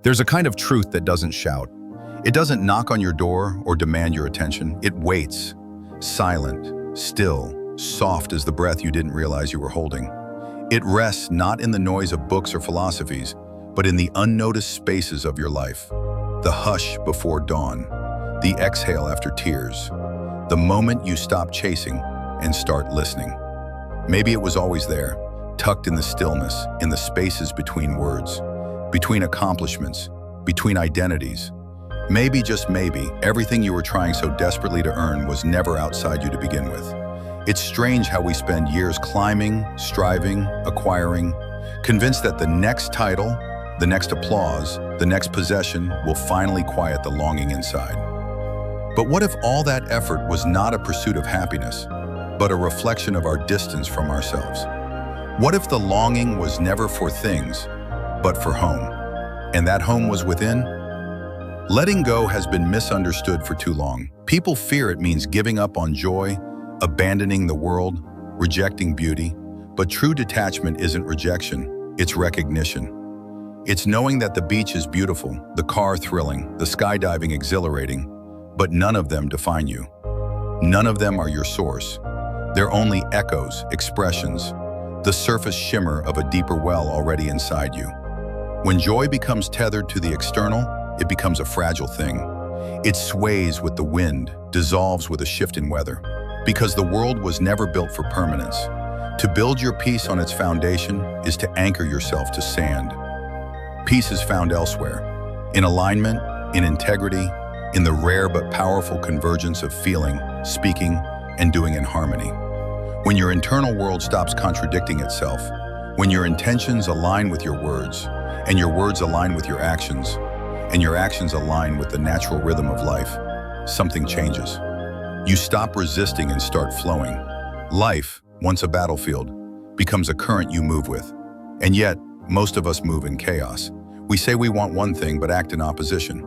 There's a kind of truth that doesn't shout. It doesn't knock on your door or demand your attention. It waits, silent, still, soft as the breath you didn't realize you were holding. It rests not in the noise of books or philosophies, but in the unnoticed spaces of your life. The hush before dawn, the exhale after tears, the moment you stop chasing and start listening. Maybe it was always there, tucked in the stillness, in the spaces between words, between accomplishments, between identities. Maybe, just maybe, everything you were trying so desperately to earn was never outside you to begin with. It's strange how we spend years climbing, striving, acquiring, convinced that the next title, the next applause, the next possession will finally quiet the longing inside. But what if all that effort was not a pursuit of happiness, but a reflection of our distance from ourselves? What if the longing was never for things, but for home, and that home was within? Letting go has been misunderstood for too long. People fear it means giving up on joy, abandoning the world, rejecting beauty. But true detachment isn't rejection, it's recognition. It's knowing that the beach is beautiful, the car thrilling, the skydiving exhilarating, but none of them define you. None of them are your source. They're only echoes, expressions, the surface shimmer of a deeper well already inside you. When joy becomes tethered to the external, it becomes a fragile thing. It sways with the wind, dissolves with a shift in weather. Because the world was never built for permanence. To build your peace on its foundation is to anchor yourself to sand. Peace is found elsewhere, in alignment, in integrity, in the rare but powerful convergence of feeling, speaking, and doing in harmony. When your internal world stops contradicting itself, when your intentions align with your words, and your words align with your actions, and your actions align with the natural rhythm of life, something changes. You stop resisting and start flowing. Life, once a battlefield, becomes a current you move with. And yet, most of us move in chaos. We say we want one thing but act in opposition.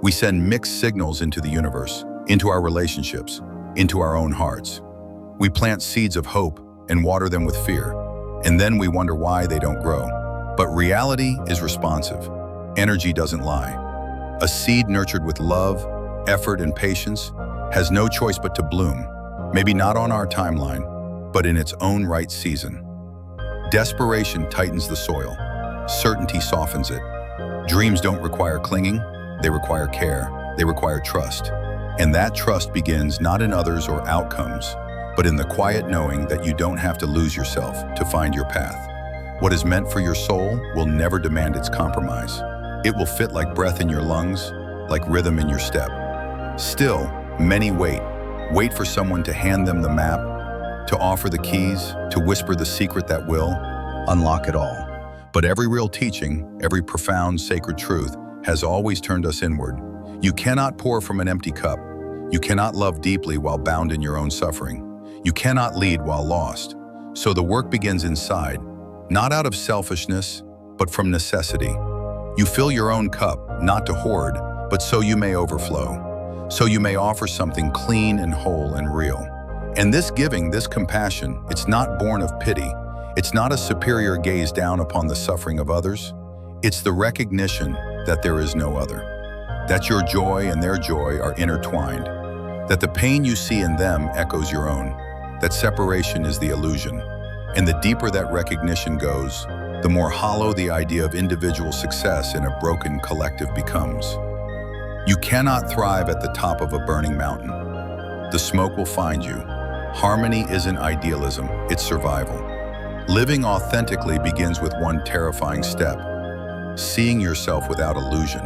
We send mixed signals into the universe, into our relationships, into our own hearts. We plant seeds of hope and water them with fear, and then we wonder why they don't grow. But reality is responsive. Energy doesn't lie. A seed nurtured with love, effort, and patience has no choice but to bloom, maybe not on our timeline, but in its own right season. Desperation tightens the soil. Certainty softens it. Dreams don't require clinging, they require care, they require trust. And that trust begins not in others or outcomes, but in the quiet knowing that you don't have to lose yourself to find your path. What is meant for your soul will never demand its compromise. It will fit like breath in your lungs, like rhythm in your step. Still, many wait for someone to hand them the map, to offer the keys, to whisper the secret that will unlock it all. But every real teaching, every profound sacred truth has always turned us inward. You cannot pour from an empty cup. You cannot love deeply while bound in your own suffering. You cannot lead while lost. So the work begins inside, not out of selfishness, but from necessity. You fill your own cup, not to hoard, but so you may overflow. So you may offer something clean and whole and real. And this giving, this compassion, it's not born of pity. It's not a superior gaze down upon the suffering of others. It's the recognition that there is no other. That your joy and their joy are intertwined. That the pain you see in them echoes your own. That separation is the illusion. And the deeper that recognition goes, the more hollow the idea of individual success in a broken collective becomes. You cannot thrive at the top of a burning mountain. The smoke will find you. Harmony isn't idealism, it's survival. Living authentically begins with one terrifying step. Seeing yourself without illusion,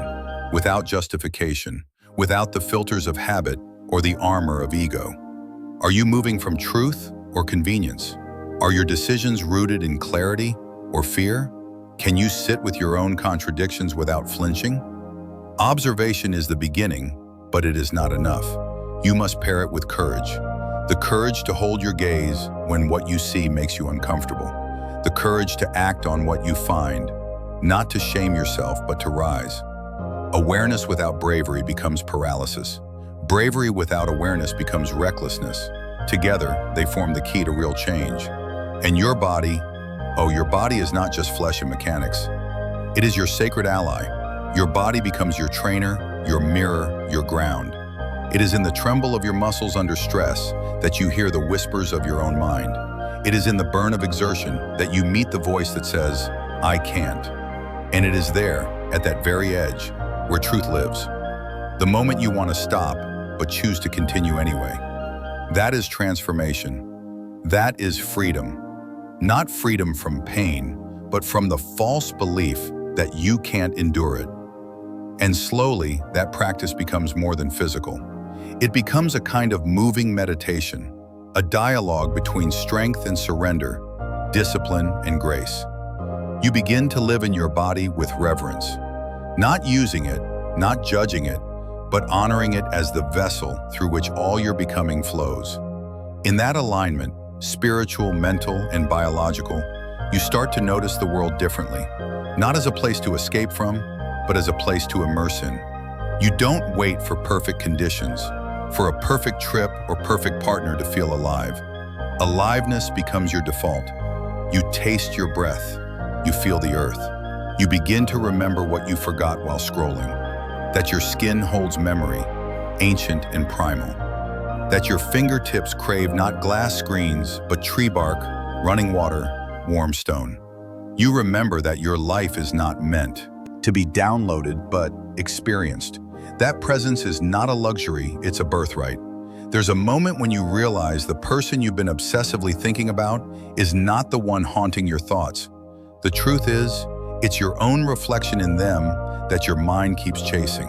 without justification, without the filters of habit or the armor of ego. Are you moving from truth or convenience? Are your decisions rooted in clarity or fear? Can you sit with your own contradictions without flinching? Observation is the beginning, but it is not enough. You must pair it with courage. The courage to hold your gaze when what you see makes you uncomfortable. The courage to act on what you find, not to shame yourself, but to rise. Awareness without bravery becomes paralysis. Bravery without awareness becomes recklessness. Together, they form the key to real change. And your body is not just flesh and mechanics. It is your sacred ally, Your body becomes your trainer, your mirror, your ground. It is in the tremble of your muscles under stress that you hear the whispers of your own mind. It is in the burn of exertion that you meet the voice that says, I can't. And it is there, at that very edge, where truth lives. The moment you want to stop, but choose to continue anyway. That is transformation. That is freedom. Not freedom from pain, but from the false belief that you can't endure it. And slowly, that practice becomes more than physical. It becomes a kind of moving meditation, a dialogue between strength and surrender, discipline and grace. You begin to live in your body with reverence, not using it, not judging it, but honoring it as the vessel through which all your becoming flows. In that alignment, spiritual, mental, and biological, you start to notice the world differently, not as a place to escape from, but as a place to immerse in. You don't wait for perfect conditions, for a perfect trip or perfect partner to feel alive. Aliveness becomes your default. You taste your breath. You feel the earth. You begin to remember what you forgot while scrolling. That your skin holds memory, ancient and primal. That your fingertips crave not glass screens, but tree bark, running water, warm stone. You remember that your life is not meant to be downloaded, but experienced. That presence is not a luxury, it's a birthright. There's a moment when you realize the person you've been obsessively thinking about is not the one haunting your thoughts. The truth is, it's your own reflection in them that your mind keeps chasing.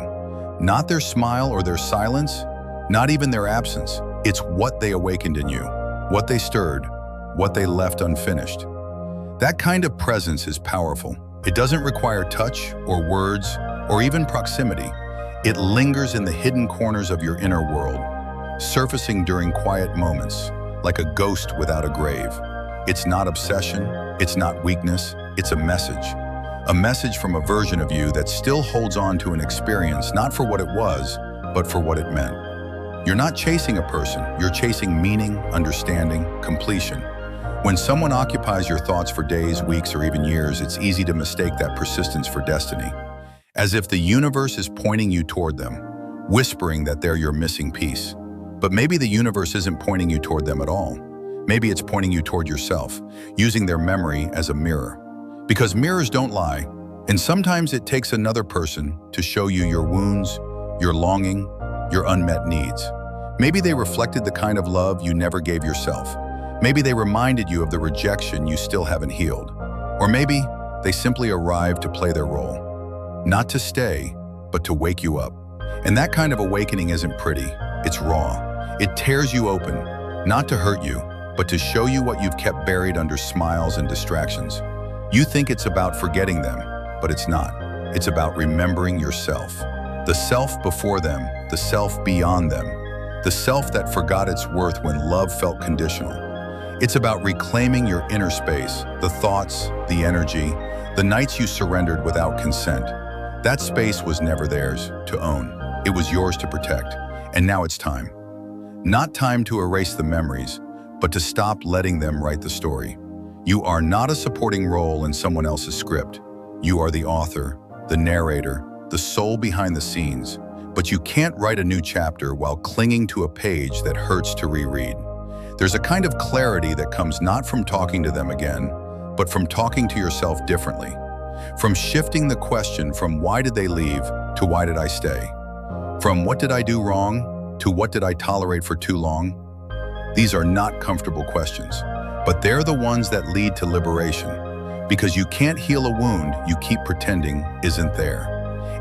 Not their smile or their silence, not even their absence. It's what they awakened in you, what they stirred, what they left unfinished. That kind of presence is powerful. It doesn't require touch or words or even proximity. It lingers in the hidden corners of your inner world, surfacing during quiet moments, like a ghost without a grave. It's not obsession, it's not weakness, it's a message from a version of you that still holds on to an experience not for what it was, but for what it meant. You're not chasing a person, you're chasing meaning, understanding, completion. When someone occupies your thoughts for days, weeks, or even years, it's easy to mistake that persistence for destiny, as if the universe is pointing you toward them, whispering that they're your missing piece. But maybe the universe isn't pointing you toward them at all. Maybe it's pointing you toward yourself, using their memory as a mirror. Because mirrors don't lie, and sometimes it takes another person to show you your wounds, your longing, your unmet needs. Maybe they reflected the kind of love you never gave yourself. Maybe they reminded you of the rejection you still haven't healed. Or maybe they simply arrived to play their role. Not to stay, but to wake you up. And that kind of awakening isn't pretty, it's raw. It tears you open, not to hurt you, but to show you what you've kept buried under smiles and distractions. You think it's about forgetting them, but it's not. It's about remembering yourself. The self before them, the self beyond them, the self that forgot its worth when love felt conditional. It's about reclaiming your inner space, the thoughts, the energy, the nights you surrendered without consent. That space was never theirs to own. It was yours to protect. And now it's time. Not time to erase the memories, but to stop letting them write the story. You are not a supporting role in someone else's script. You are the author, the narrator, the soul behind the scenes. But you can't write a new chapter while clinging to a page that hurts to reread. There's a kind of clarity that comes not from talking to them again, but from talking to yourself differently. From shifting the question from why did they leave to why did I stay? From what did I do wrong to what did I tolerate for too long? These are not comfortable questions, but they're the ones that lead to liberation. Because you can't heal a wound you keep pretending isn't there.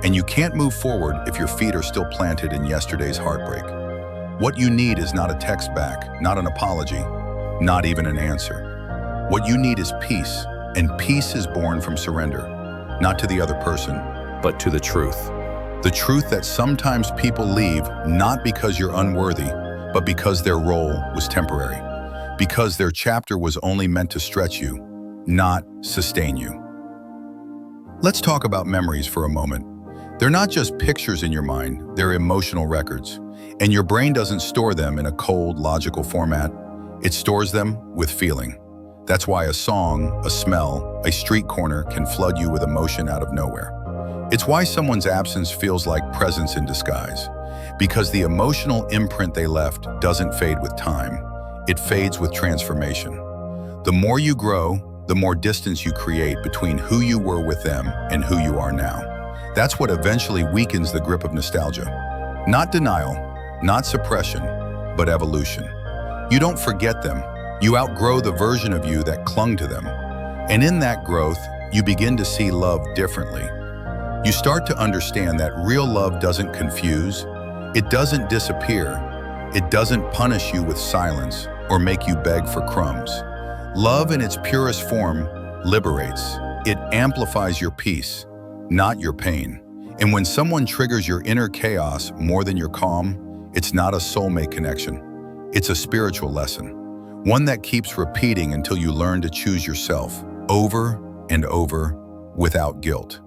And you can't move forward if your feet are still planted in yesterday's heartbreak. What you need is not a text back, not an apology, not even an answer. What you need is peace, and peace is born from surrender, not to the other person, but to the truth. The truth that sometimes people leave not because you're unworthy, but because their role was temporary, because their chapter was only meant to stretch you, not sustain you. Let's talk about memories for a moment. They're not just pictures in your mind, they're emotional records. And your brain doesn't store them in a cold, logical format. It stores them with feeling. That's why a song, a smell, a street corner can flood you with emotion out of nowhere. It's why someone's absence feels like presence in disguise, because the emotional imprint they left doesn't fade with time. It fades with transformation. The more you grow, the more distance you create between who you were with them and who you are now. That's what eventually weakens the grip of nostalgia. Not denial, not suppression, but evolution. You don't forget them. You outgrow the version of you that clung to them. And in that growth, you begin to see love differently. You start to understand that real love doesn't confuse, it doesn't disappear, it doesn't punish you with silence or make you beg for crumbs. Love in its purest form liberates. It amplifies your peace, not your pain. And when someone triggers your inner chaos more than your calm, it's not a soulmate connection. It's a spiritual lesson, one that keeps repeating until you learn to choose yourself over and over without guilt.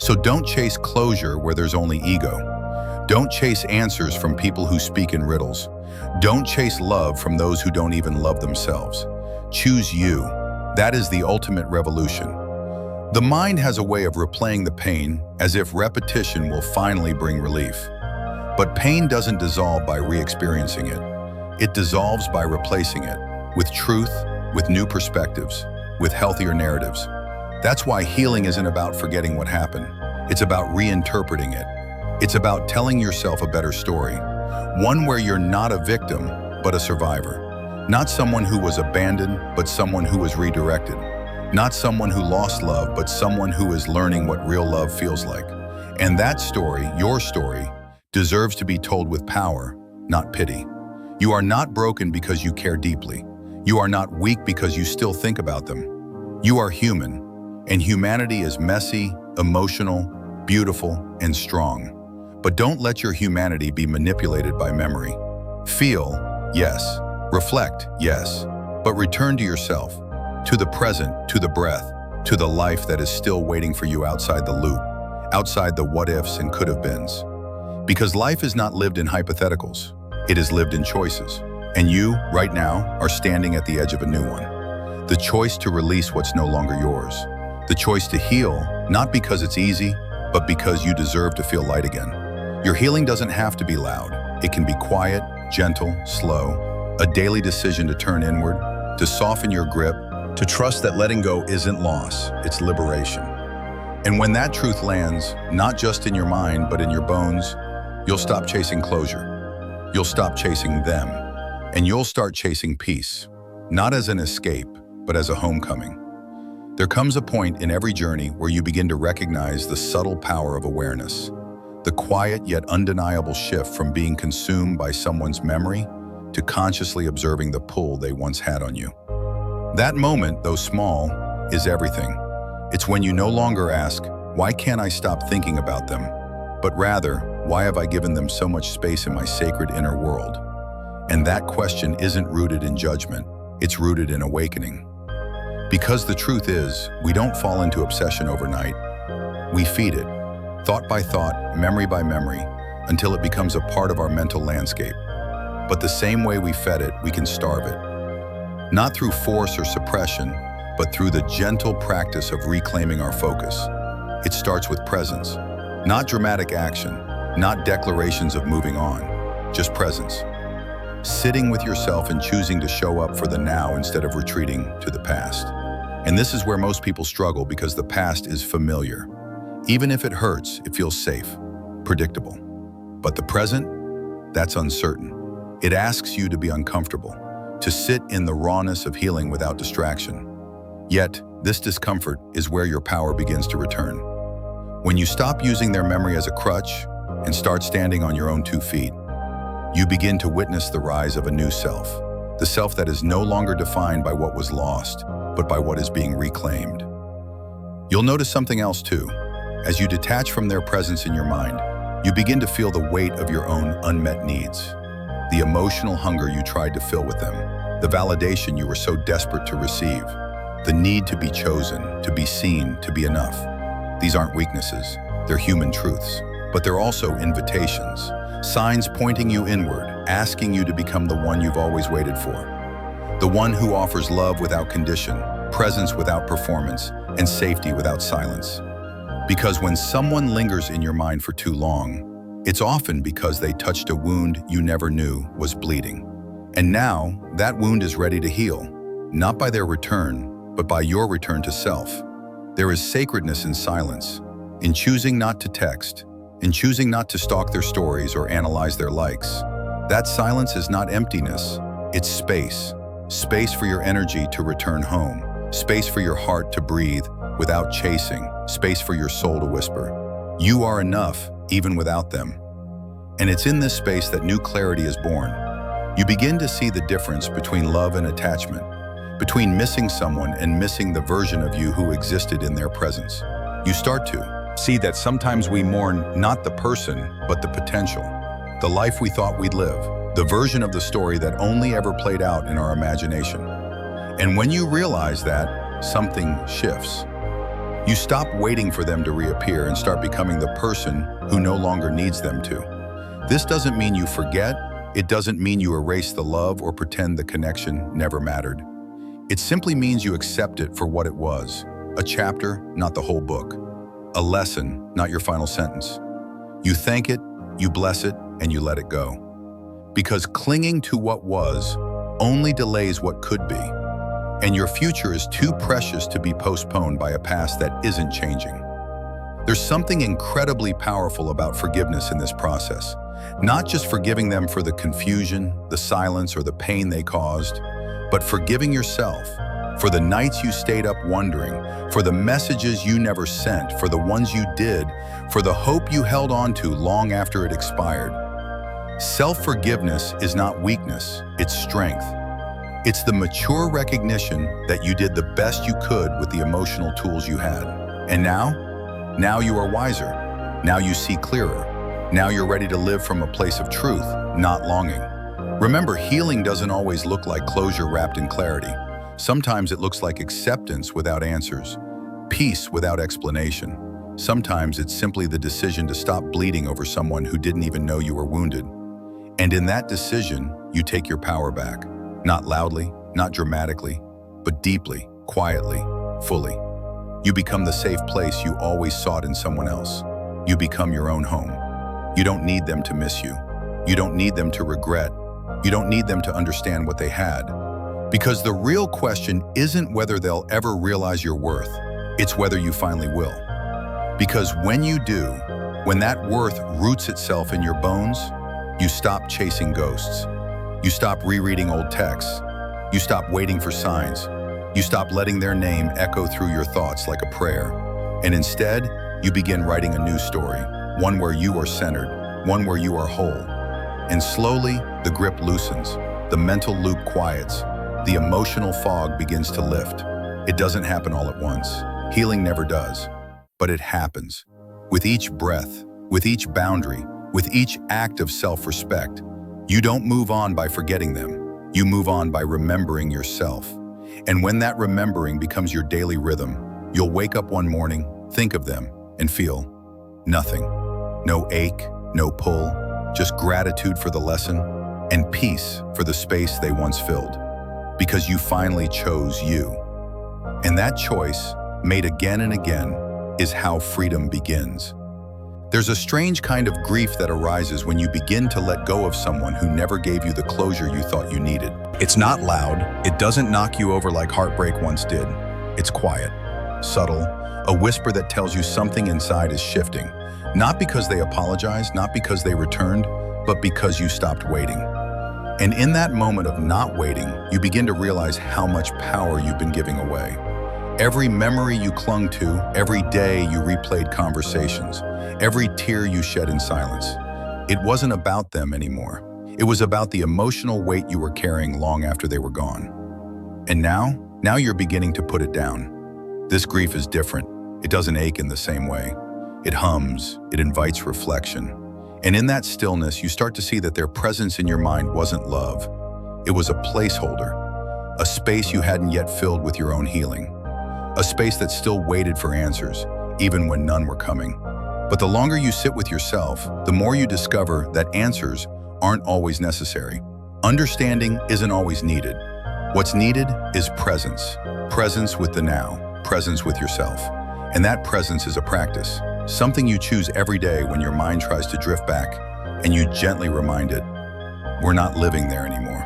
So don't chase closure where there's only ego. Don't chase answers from people who speak in riddles. Don't chase love from those who don't even love themselves. Choose you. That is the ultimate revolution. The mind has a way of replaying the pain as if repetition will finally bring relief. But pain doesn't dissolve by re-experiencing it. It dissolves by replacing it with truth, with new perspectives, with healthier narratives. That's why healing isn't about forgetting what happened. It's about reinterpreting it. It's about telling yourself a better story, one where you're not a victim, but a survivor. Not someone who was abandoned, but someone who was redirected. Not someone who lost love, but someone who is learning what real love feels like. And that story, your story, deserves to be told with power, not pity. You are not broken because you care deeply. You are not weak because you still think about them. You are human, and humanity is messy, emotional, beautiful, and strong. But don't let your humanity be manipulated by memory. Feel, yes. Reflect, yes. But return to yourself, to the present, to the breath, to the life that is still waiting for you outside the loop, outside the what-ifs and could-have-beens. Because life is not lived in hypotheticals. It is lived in choices. And you, right now, are standing at the edge of a new one. The choice to release what's no longer yours. The choice to heal, not because it's easy, but because you deserve to feel light again. Your healing doesn't have to be loud. It can be quiet, gentle, slow. A daily decision to turn inward, to soften your grip, to trust that letting go isn't loss, it's liberation. And when that truth lands, not just in your mind, but in your bones, you'll stop chasing closure. You'll stop chasing them. And you'll start chasing peace, not as an escape, but as a homecoming. There comes a point in every journey where you begin to recognize the subtle power of awareness, the quiet yet undeniable shift from being consumed by someone's memory to consciously observing the pull they once had on you. That moment, though small, is everything. It's when you no longer ask, why can't I stop thinking about them? But rather, why have I given them so much space in my sacred inner world? And that question isn't rooted in judgment, it's rooted in awakening. Because the truth is, we don't fall into obsession overnight. We feed it, thought by thought, memory by memory, until it becomes a part of our mental landscape. But the same way we fed it, we can starve it. Not through force or suppression, but through the gentle practice of reclaiming our focus. It starts with presence, not dramatic action, not declarations of moving on, just presence. Sitting with yourself and choosing to show up for the now instead of retreating to the past. And this is where most people struggle because the past is familiar. Even if it hurts, it feels safe, predictable. But the present, that's uncertain. It asks you to be uncomfortable, to sit in the rawness of healing without distraction. Yet, this discomfort is where your power begins to return. When you stop using their memory as a crutch and start standing on your own 2 feet, you begin to witness the rise of a new self, the self that is no longer defined by what was lost, but by what is being reclaimed. You'll notice something else too. As you detach from their presence in your mind, you begin to feel the weight of your own unmet needs. The emotional hunger you tried to fill with them, the validation you were so desperate to receive, the need to be chosen, to be seen, to be enough. These aren't weaknesses, they're human truths, but they're also invitations, signs pointing you inward, asking you to become the one you've always waited for. The one who offers love without condition, presence without performance, and safety without silence. Because when someone lingers in your mind for too long, it's often because they touched a wound you never knew was bleeding. And now, that wound is ready to heal, not by their return, but by your return to self. There is sacredness in silence, in choosing not to text, in choosing not to stalk their stories or analyze their likes. That silence is not emptiness, it's space. Space for your energy to return home, space for your heart to breathe without chasing, space for your soul to whisper. You are enough, even without them. And it's in this space that new clarity is born. You begin to see the difference between love and attachment, between missing someone and missing the version of you who existed in their presence. You start to see that sometimes we mourn not the person, but the potential, the life we thought we'd live, the version of the story that only ever played out in our imagination. And when you realize that, something shifts. You stop waiting for them to reappear and start becoming the person who no longer needs them to. This doesn't mean you forget. It doesn't mean you erase the love or pretend the connection never mattered. It simply means you accept it for what it was, a chapter, not the whole book, a lesson, not your final sentence. You thank it, you bless it, and you let it go. Because clinging to what was only delays what could be, and your future is too precious to be postponed by a past that isn't changing. There's something incredibly powerful about forgiveness in this process. Not just forgiving them for the confusion, the silence, or the pain they caused, but forgiving yourself for the nights you stayed up wondering, for the messages you never sent, for the ones you did, for the hope you held on to long after it expired. Self-forgiveness is not weakness, it's strength. It's the mature recognition that you did the best you could with the emotional tools you had. And now you are wiser. Now you see clearer. Now you're ready to live from a place of truth, not longing. Remember, healing doesn't always look like closure wrapped in clarity. Sometimes it looks like acceptance without answers, peace without explanation. Sometimes it's simply the decision to stop bleeding over someone who didn't even know you were wounded. And in that decision, you take your power back. Not loudly, not dramatically, but deeply, quietly, fully. You become the safe place you always sought in someone else. You become your own home. You don't need them to miss you. You don't need them to regret. You don't need them to understand what they had. Because the real question isn't whether they'll ever realize your worth. It's whether you finally will. Because when you do, when that worth roots itself in your bones, you stop chasing ghosts. You stop rereading old texts. You stop waiting for signs. You stop letting their name echo through your thoughts like a prayer. And instead, you begin writing a new story, one where you are centered, one where you are whole. And slowly, the grip loosens, the mental loop quiets, the emotional fog begins to lift. It doesn't happen all at once. Healing never does. But it happens. With each breath, with each boundary, with each act of self-respect, you don't move on by forgetting them. You move on by remembering yourself. And when that remembering becomes your daily rhythm, you'll wake up one morning, think of them, and feel nothing. No ache, no pull, just gratitude for the lesson and peace for the space they once filled. Because you finally chose you. And that choice, made again and again, is how freedom begins. There's a strange kind of grief that arises when you begin to let go of someone who never gave you the closure you thought you needed. It's not loud, it doesn't knock you over like heartbreak once did. It's quiet, subtle, a whisper that tells you something inside is shifting. Not because they apologized, not because they returned, but because you stopped waiting. And in that moment of not waiting, you begin to realize how much power you've been giving away. Every memory you clung to, every day you replayed conversations, every tear you shed in silence. It wasn't about them anymore. It was about the emotional weight you were carrying long after they were gone. And now you're beginning to put it down. This grief is different. It doesn't ache in the same way. It hums, it invites reflection. And in that stillness, you start to see that their presence in your mind wasn't love. It was a placeholder, a space you hadn't yet filled with your own healing. A space that still waited for answers, even when none were coming. But the longer you sit with yourself, the more you discover that answers aren't always necessary. Understanding isn't always needed. What's needed is presence. Presence with the now, presence with yourself. And that presence is a practice, something you choose every day when your mind tries to drift back, and you gently remind it, we're not living there anymore.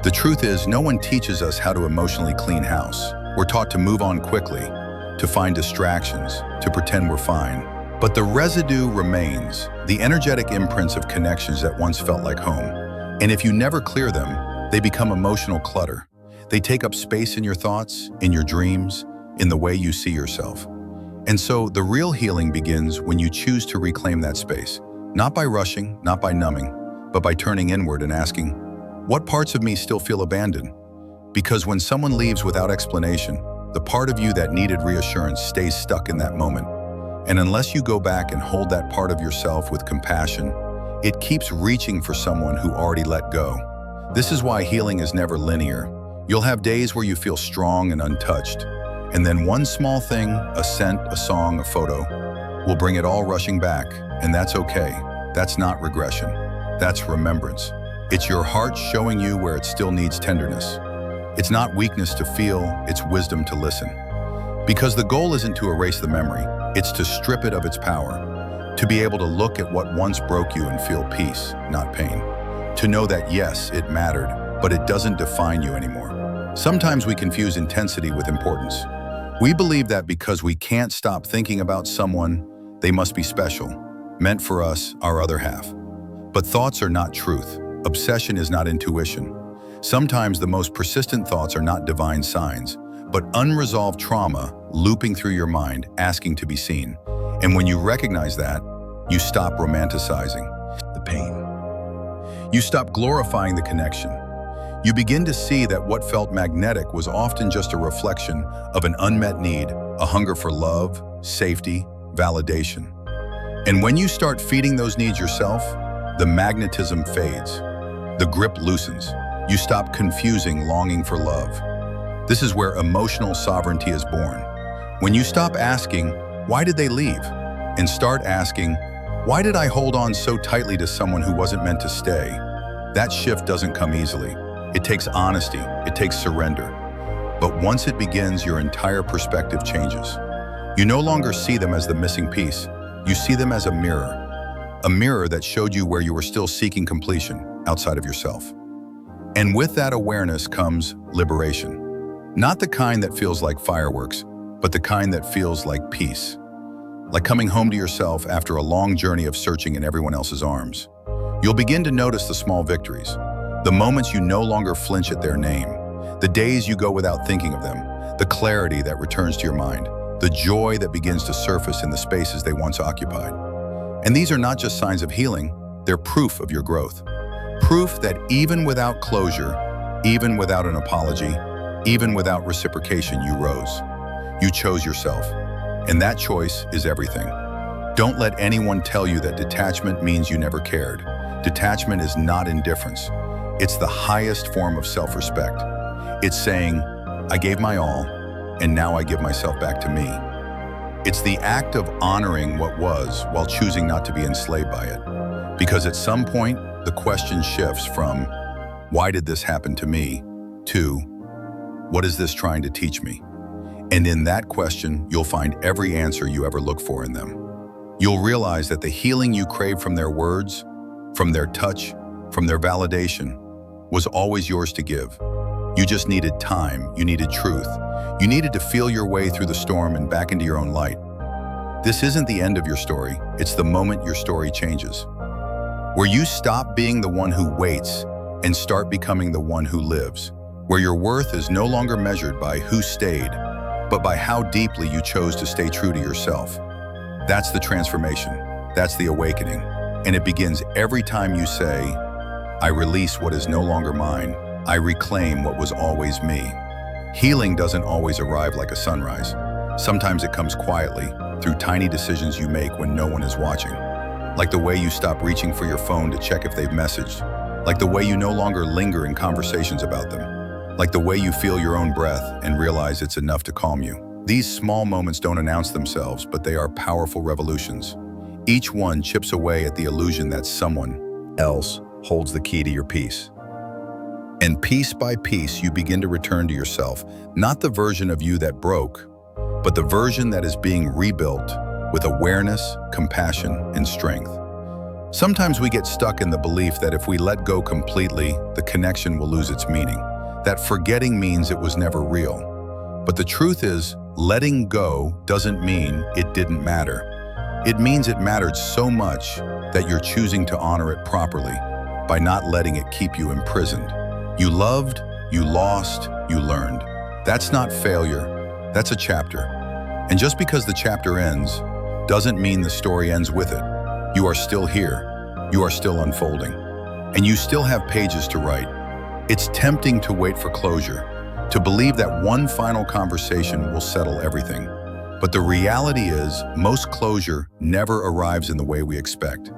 The truth is, no one teaches us how to emotionally clean house. We're taught to move on quickly, to find distractions, to pretend we're fine. But the residue remains, the energetic imprints of connections that once felt like home. And if you never clear them, they become emotional clutter. They take up space in your thoughts, in your dreams, in the way you see yourself. And so the real healing begins when you choose to reclaim that space, not by rushing, not by numbing, but by turning inward and asking, what parts of me still feel abandoned? Because when someone leaves without explanation, the part of you that needed reassurance stays stuck in that moment. And unless you go back and hold that part of yourself with compassion, it keeps reaching for someone who already let go. This is why healing is never linear. You'll have days where you feel strong and untouched, and then one small thing, a scent, a song, a photo, will bring it all rushing back, and that's okay. That's not regression. That's remembrance. It's your heart showing you where it still needs tenderness. It's not weakness to feel, it's wisdom to listen. Because the goal isn't to erase the memory, it's to strip it of its power, to be able to look at what once broke you and feel peace, not pain. To know that yes, it mattered, but it doesn't define you anymore. Sometimes we confuse intensity with importance. We believe that because we can't stop thinking about someone, they must be special, meant for us, our other half. But thoughts are not truth. Obsession is not intuition. Sometimes the most persistent thoughts are not divine signs, but unresolved trauma looping through your mind, asking to be seen. And when you recognize that, you stop romanticizing the pain. You stop glorifying the connection. You begin to see that what felt magnetic was often just a reflection of an unmet need, a hunger for love, safety, validation. And when you start feeding those needs yourself, the magnetism fades. The grip loosens. You stop confusing longing for love. This is where emotional sovereignty is born. When you stop asking, why did they leave? And start asking, why did I hold on so tightly to someone who wasn't meant to stay? That shift doesn't come easily. It takes honesty, it takes surrender. But once it begins, your entire perspective changes. You no longer see them as the missing piece. You see them as a mirror that showed you where you were still seeking completion outside of yourself. And with that awareness comes liberation. Not the kind that feels like fireworks, but the kind that feels like peace. Like coming home to yourself after a long journey of searching in everyone else's arms. You'll begin to notice the small victories, the moments you no longer flinch at their name, the days you go without thinking of them, the clarity that returns to your mind, the joy that begins to surface in the spaces they once occupied. And these are not just signs of healing, they're proof of your growth. Proof that even without closure, even without an apology, even without reciprocation, you rose. You chose yourself. And that choice is everything. Don't let anyone tell you that detachment means you never cared. Detachment is not indifference. It's the highest form of self-respect. It's saying, I gave my all, and now I give myself back to me. It's the act of honoring what was while choosing not to be enslaved by it. Because at some point, the question shifts from, why did this happen to me, to, what is this trying to teach me? And in that question, you'll find every answer you ever look for in them. You'll realize that the healing you crave from their words, from their touch, from their validation, was always yours to give. You just needed time, you needed truth. You needed to feel your way through the storm and back into your own light. This isn't the end of your story, it's the moment your story changes. Where you stop being the one who waits and start becoming the one who lives. Where your worth is no longer measured by who stayed, but by how deeply you chose to stay true to yourself. That's the transformation, that's the awakening. And it begins every time you say, I release what is no longer mine. I reclaim what was always me. Healing doesn't always arrive like a sunrise. Sometimes it comes quietly, through tiny decisions you make when no one is watching. Like the way you stop reaching for your phone to check if they've messaged. Like the way you no longer linger in conversations about them. Like the way you feel your own breath and realize it's enough to calm you. These small moments don't announce themselves, but they are powerful revolutions. Each one chips away at the illusion that someone else holds the key to your peace. And piece by piece, you begin to return to yourself, not the version of you that broke, but the version that is being rebuilt with awareness, compassion, and strength. Sometimes we get stuck in the belief that if we let go completely, the connection will lose its meaning, that forgetting means it was never real. But the truth is, letting go doesn't mean it didn't matter. It means it mattered so much that you're choosing to honor it properly by not letting it keep you imprisoned. You loved, you lost, you learned. That's not failure, that's a chapter. And just because the chapter ends doesn't mean the story ends with it. You are still here, you are still unfolding, and you still have pages to write. It's tempting to wait for closure, to believe that one final conversation will settle everything. But the reality is, most closure never arrives in the way we expect.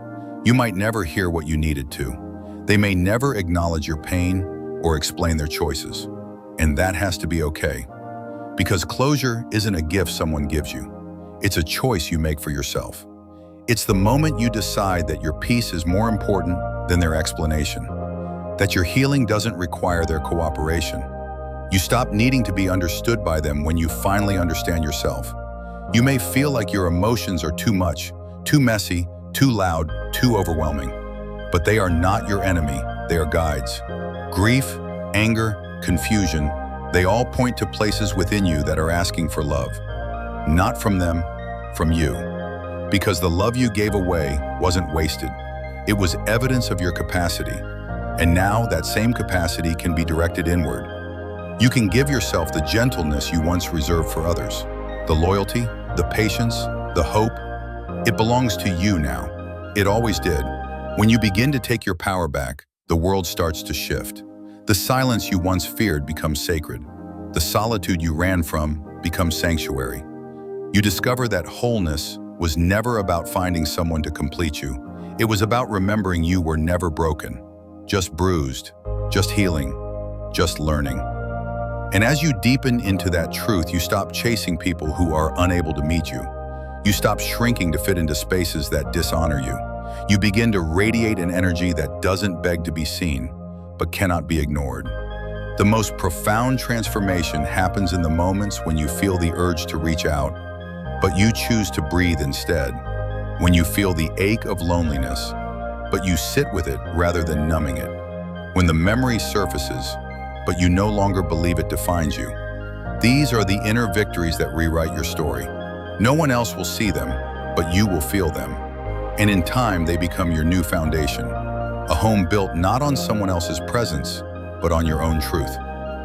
You might never hear what you needed to. They may never acknowledge your pain or explain their choices. And that has to be okay. Because closure isn't a gift someone gives you. It's a choice you make for yourself. It's the moment you decide that your peace is more important than their explanation, that your healing doesn't require their cooperation. You stop needing to be understood by them when you finally understand yourself. You may feel like your emotions are too much, too messy, too loud, too overwhelming. But they are not your enemy, they are guides. Grief, anger, confusion, they all point to places within you that are asking for love. Not from them, from you. Because the love you gave away wasn't wasted. It was evidence of your capacity. And now that same capacity can be directed inward. You can give yourself the gentleness you once reserved for others. The loyalty, the patience, the hope. It belongs to you now. It always did. When you begin to take your power back, the world starts to shift. The silence you once feared becomes sacred. The solitude you ran from becomes sanctuary. You discover that wholeness was never about finding someone to complete you. It was about remembering you were never broken, just bruised, just healing, just learning. And as you deepen into that truth, you stop chasing people who are unable to meet you. You stop shrinking to fit into spaces that dishonor you. You begin to radiate an energy that doesn't beg to be seen, but cannot be ignored. The most profound transformation happens in the moments when you feel the urge to reach out, but you choose to breathe instead. When you feel the ache of loneliness, but you sit with it rather than numbing it. When the memory surfaces, but you no longer believe it defines you. These are the inner victories that rewrite your story. No one else will see them, but you will feel them. And in time, they become your new foundation. A home built not on someone else's presence, but on your own truth.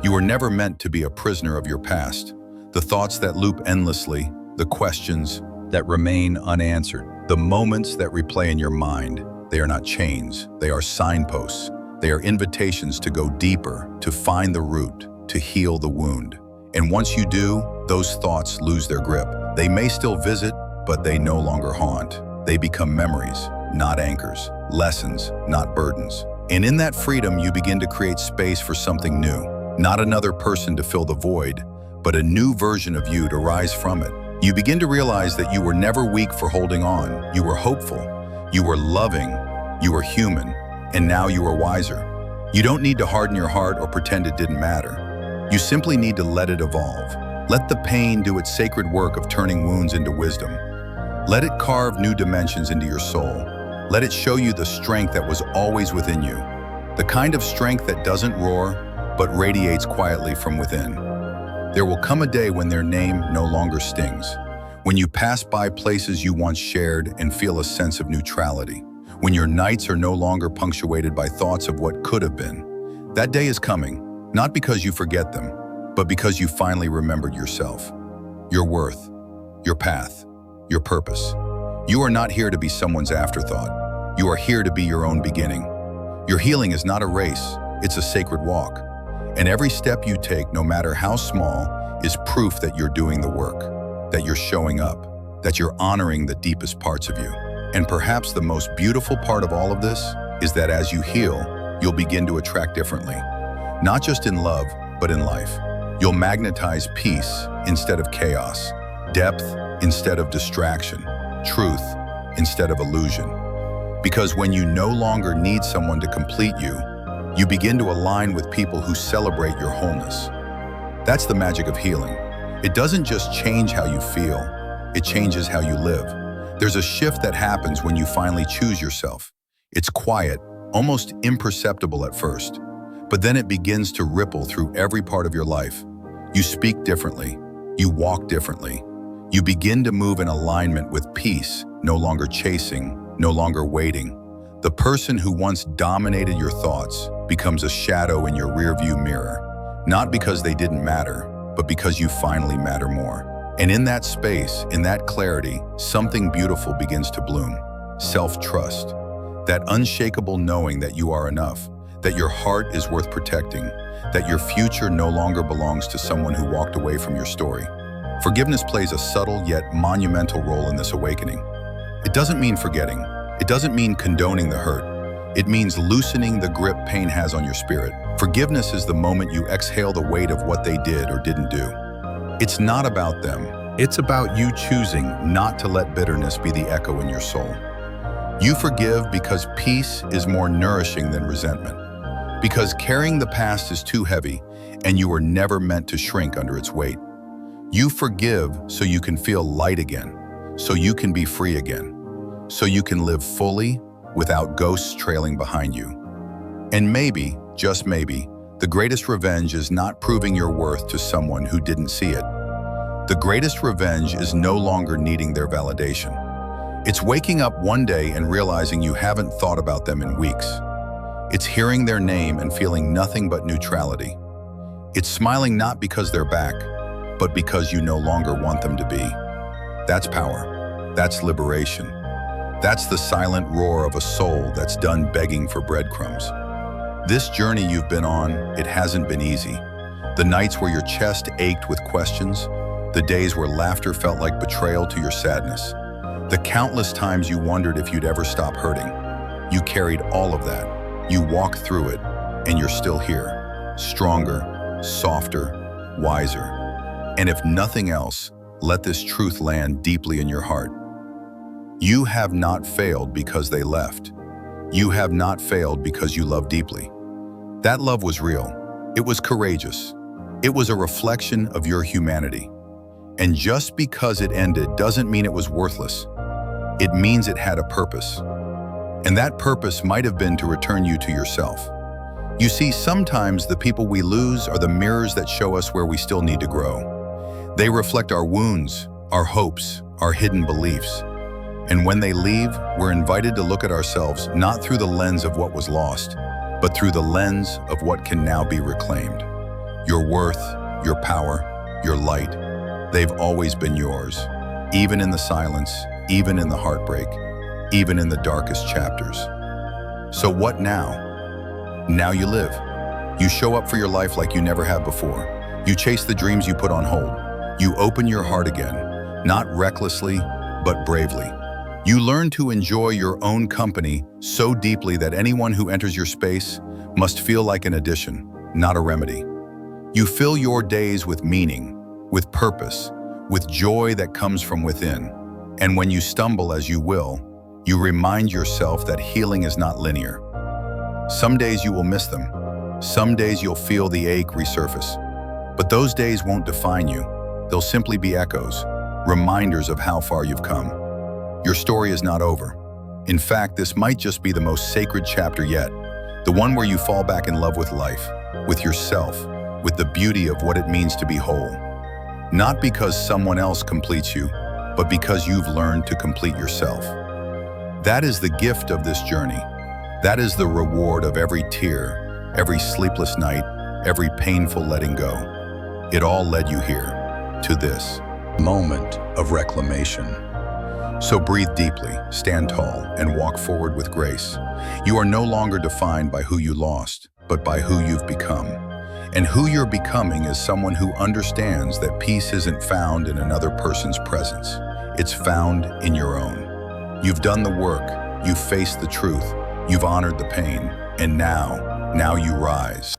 You were never meant to be a prisoner of your past. The thoughts that loop endlessly, the questions that remain unanswered, the moments that replay in your mind, they are not chains, they are signposts. They are invitations to go deeper, to find the root, to heal the wound. And once you do, those thoughts lose their grip. They may still visit, but they no longer haunt. They become memories, not anchors, lessons, not burdens. And in that freedom, you begin to create space for something new. Not another person to fill the void, but a new version of you to rise from it. You begin to realize that you were never weak for holding on. You were hopeful, you were loving, you were human. And now you are wiser. You don't need to harden your heart or pretend it didn't matter. You simply need to let it evolve. Let the pain do its sacred work of turning wounds into wisdom. Let it carve new dimensions into your soul. Let it show you the strength that was always within you. The kind of strength that doesn't roar, but radiates quietly from within. There will come a day when their name no longer stings. When you pass by places you once shared and feel a sense of neutrality. When your nights are no longer punctuated by thoughts of what could have been. That day is coming, not because you forget them, but because you finally remembered yourself, your worth, your path, your purpose. You are not here to be someone's afterthought. You are here to be your own beginning. Your healing is not a race, it's a sacred walk. And every step you take, no matter how small, is proof that you're doing the work, that you're showing up, that you're honoring the deepest parts of you. And perhaps the most beautiful part of all of this is that as you heal, you'll begin to attract differently. Not just in love, but in life. You'll magnetize peace instead of chaos, depth instead of distraction, truth instead of illusion. Because when you no longer need someone to complete you, you begin to align with people who celebrate your wholeness. That's the magic of healing. It doesn't just change how you feel, it changes how you live. There's a shift that happens when you finally choose yourself. It's quiet, almost imperceptible at first, but then it begins to ripple through every part of your life. You speak differently, you walk differently. You begin to move in alignment with peace, no longer chasing, no longer waiting. The person who once dominated your thoughts becomes a shadow in your rearview mirror, not because they didn't matter, but because you finally matter more. And in that space, in that clarity, something beautiful begins to bloom. Self-trust. That unshakable knowing that you are enough, that your heart is worth protecting, that your future no longer belongs to someone who walked away from your story. Forgiveness plays a subtle yet monumental role in this awakening. It doesn't mean forgetting. It doesn't mean condoning the hurt. It means loosening the grip pain has on your spirit. Forgiveness is the moment you exhale the weight of what they did or didn't do. It's not about them. It's about you choosing not to let bitterness be the echo in your soul. You forgive because peace is more nourishing than resentment. Because carrying the past is too heavy, and you were never meant to shrink under its weight. You forgive so you can feel light again, so you can be free again, so you can live fully without ghosts trailing behind you. And maybe, just maybe, the greatest revenge is not proving your worth to someone who didn't see it. The greatest revenge is no longer needing their validation. It's waking up one day and realizing you haven't thought about them in weeks. It's hearing their name and feeling nothing but neutrality. It's smiling not because they're back, but because you no longer want them to be. That's power. That's liberation. That's the silent roar of a soul that's done begging for breadcrumbs. This journey you've been on, it hasn't been easy. The nights where your chest ached with questions, the days where laughter felt like betrayal to your sadness, the countless times you wondered if you'd ever stop hurting. You carried all of that. You walked through it, and you're still here. Stronger, softer, wiser. And if nothing else, let this truth land deeply in your heart. You have not failed because they left. You have not failed because you love deeply. That love was real. It was courageous. It was a reflection of your humanity. And just because it ended doesn't mean it was worthless. It means it had a purpose. And that purpose might have been to return you to yourself. You see, sometimes the people we lose are the mirrors that show us where we still need to grow. They reflect our wounds, our hopes, our hidden beliefs. And when they leave, we're invited to look at ourselves not through the lens of what was lost, but through the lens of what can now be reclaimed. Your worth, your power, your light, they've always been yours, even in the silence, even in the heartbreak, even in the darkest chapters. So what now? Now you live. You show up for your life like you never have before. You chase the dreams you put on hold. You open your heart again, not recklessly, but bravely. You learn to enjoy your own company so deeply that anyone who enters your space must feel like an addition, not a remedy. You fill your days with meaning, with purpose, with joy that comes from within. And when you stumble as you will, you remind yourself that healing is not linear. Some days you will miss them. Some days you'll feel the ache resurface. But those days won't define you. They'll simply be echoes, reminders of how far you've come. Your story is not over. In fact, this might just be the most sacred chapter yet, the one where you fall back in love with life, with yourself, with the beauty of what it means to be whole. Not because someone else completes you, but because you've learned to complete yourself. That is the gift of this journey. That is the reward of every tear, every sleepless night, every painful letting go. It all led you here, to this moment of reclamation. So breathe deeply, stand tall, and walk forward with grace. You are no longer defined by who you lost, but by who you've become. And who you're becoming is someone who understands that peace isn't found in another person's presence. It's found in your own. You've done the work, you've faced the truth, you've honored the pain, and now you rise.